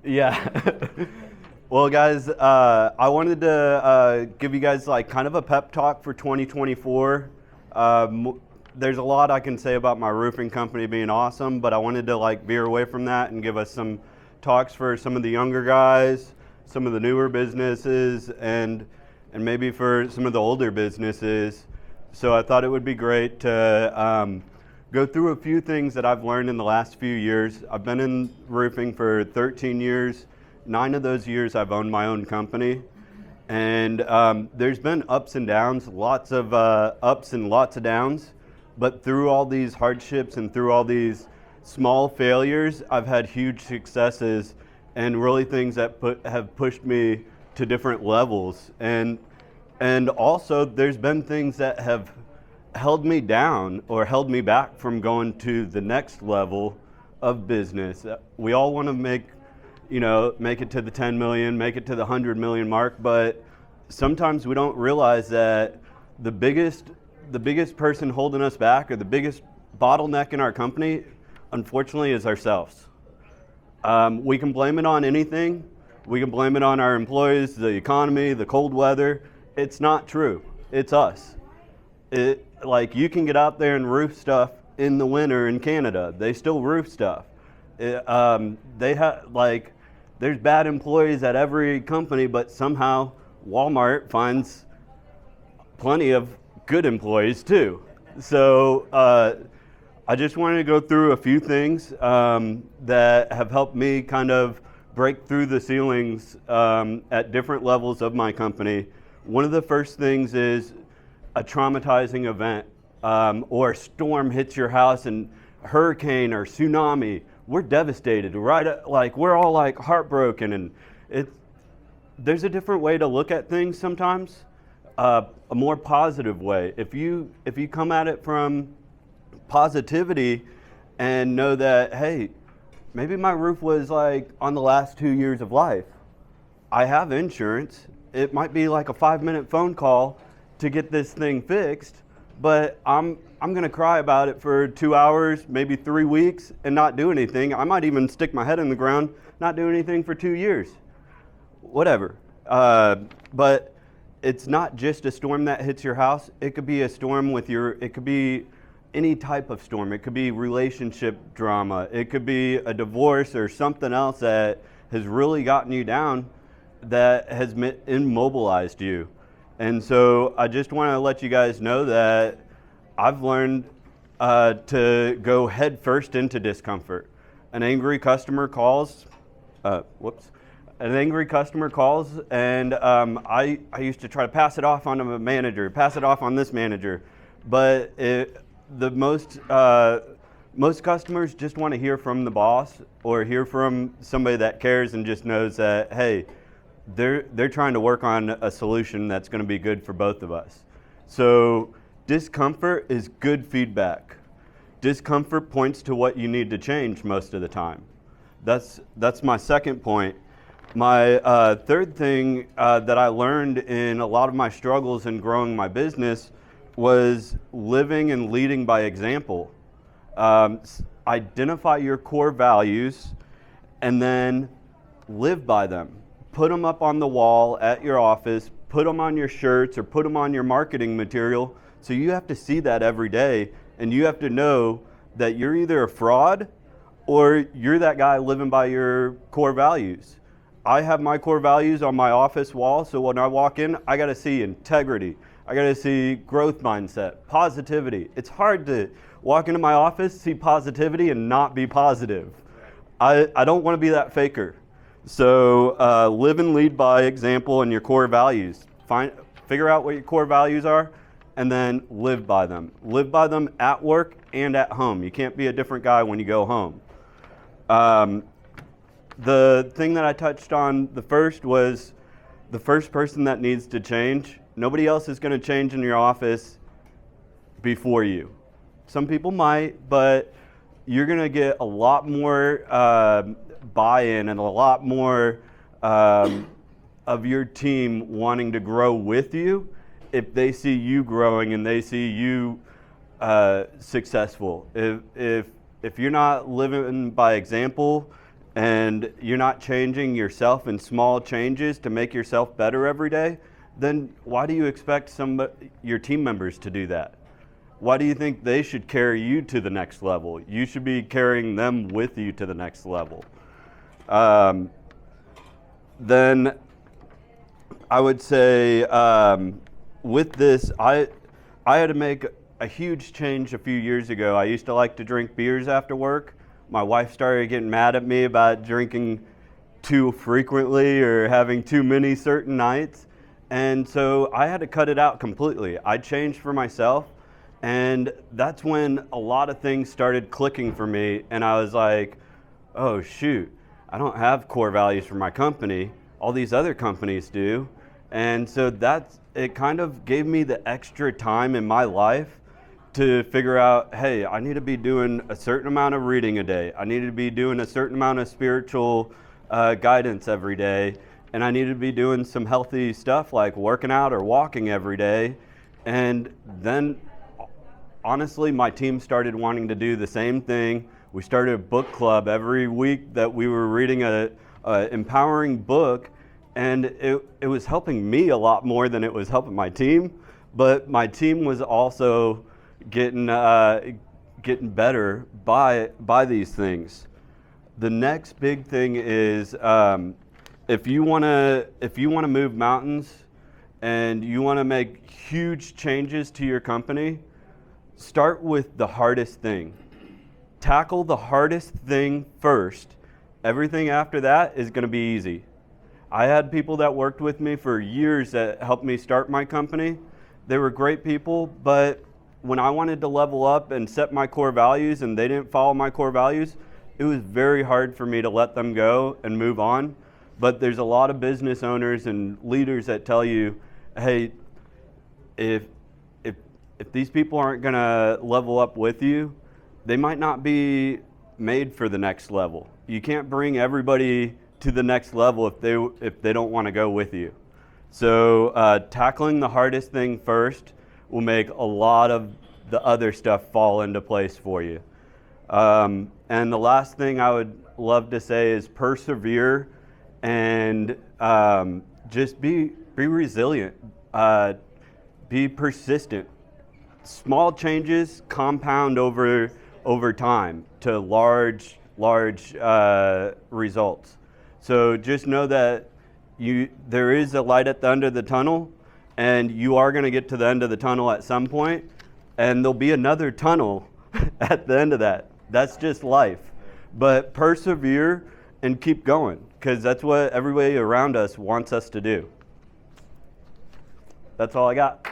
Yeah. Well, guys, I wanted to give you guys like kind of a pep talk for 2024. There's a lot I can say about my roofing company being awesome, but I wanted to like veer away from that and give us some talks for some of the younger guys, some of the newer businesses, and maybe for some of the older businesses. So I thought it would be great to go through a few things that I've learned in the last few years. I've been in roofing for 13 years. 9 of those years I've owned my own company. And there's been ups and downs, lots of ups and lots of downs. But through all these hardships and through all these small failures, I've had huge successes and really things that have pushed me to different levels. And also there's been things that have held me down or held me back from going to the next level of business. We all want to make it to the 10 million, make it to the 100 million mark, but sometimes we don't realize that the biggest person holding us back or the biggest bottleneck in our company, unfortunately, is ourselves. We can blame it on anything. We can blame it on our employees, the economy, the cold weather. It's not true. It's us. Like, you can get out there and roof stuff in the winter in Canada. They still roof stuff. They have there's bad employees at every company, but somehow Walmart finds plenty of good employees too. So I just wanted to go through a few things that have helped me kind of break through the ceilings at different levels of my company. One of the first things is a traumatizing event or a storm hits your house, and hurricane or tsunami, we're devastated, right? Like, we're all like heartbroken, and there's a different way to look at things sometimes, a more positive way. If you come at it from positivity and know that, hey, maybe my roof was like on the last 2 years of life. I have insurance. It might be like a 5-minute phone call to get this thing fixed, but I'm gonna cry about it for 2 hours, maybe 3 weeks, and not do anything. I might even stick my head in the ground, not do anything for 2 years. Whatever. But it's not just a storm that hits your house. It could be a storm it could be any type of storm. It could be relationship drama. It could be a divorce or something else that has really gotten you down, that has immobilized you. And so I just want to let you guys know that I've learned to go head first into discomfort. An angry customer calls, and I used to try to pass it off on a manager, pass it off on this manager, but most customers just want to hear from the boss or hear from somebody that cares and just knows that, hey, they're trying to work on a solution that's going to be good for both of us. So discomfort is good feedback. Discomfort points to what you need to change most of the time. That's my second point. My third thing that I learned in a lot of my struggles in growing my business was living and leading by example. Identify your core values and then live by them. Put them up on the wall at your office, put them on your shirts or put them on your marketing material. So you have to see that every day, and you have to know that you're either a fraud or you're that guy living by your core values. I have my core values on my office wall, so when I walk in, I gotta see integrity. I gotta see growth mindset, positivity. It's hard to walk into my office, see positivity, and not be positive. I don't wanna be that faker. So live and lead by example and your core values. Figure out what your core values are and then live by them. Live by them at work and at home. You can't be a different guy when you go home. The thing that I touched on the first was the first person that needs to change. Nobody else is going to change in your office before you. Some people might, but you're going to get a lot more buy-in and a lot more of your team wanting to grow with you if they see you growing and they see you successful. If you're not living by example and you're not changing yourself in small changes to make yourself better every day, then why do you expect your team members to do that? Why do you think they should carry you to the next level? You should be carrying them with you to the next level. Then I would say with this, I had to make a huge change a few years ago. I used to like to drink beers after work. My wife started getting mad at me about drinking too frequently or having too many certain nights. And so I had to cut it out completely. I changed for myself, and that's when a lot of things started clicking for me. And I was like, oh shoot, I don't have core values for my company. All these other companies do. And so it kind of gave me the extra time in my life to figure out, hey, I need to be doing a certain amount of reading a day. I need to be doing a certain amount of spiritual guidance every day. And I need to be doing some healthy stuff like working out or walking every day. And then, honestly, my team started wanting to do the same thing. We started a book club every week that we were reading a empowering book. And it was helping me a lot more than it was helping my team. But my team was also getting better by these things. The next big thing is if you want to move mountains and you want to make huge changes to your company, start with the hardest thing. Tackle the hardest thing first. Everything after that is going to be easy. I had people that worked with me for years that helped me start my company. They were great people, but when I wanted to level up and set my core values and they didn't follow my core values, it was very hard for me to let them go and move on. But there's a lot of business owners and leaders that tell you, hey, if these people aren't gonna level up with you, they might not be made for the next level. You can't bring everybody to the next level if they don't want to go with you. So tackling the hardest thing first will make a lot of the other stuff fall into place for you. And the last thing I would love to say is persevere and just be resilient, be persistent. Small changes compound over time to large results. So just know that there is a light at the end of the tunnel, and you are going to get to the end of the tunnel at some point, and there'll be another tunnel at the end of that. That's just life. But persevere and keep going, because that's what everybody around us wants us to do. That's all I got.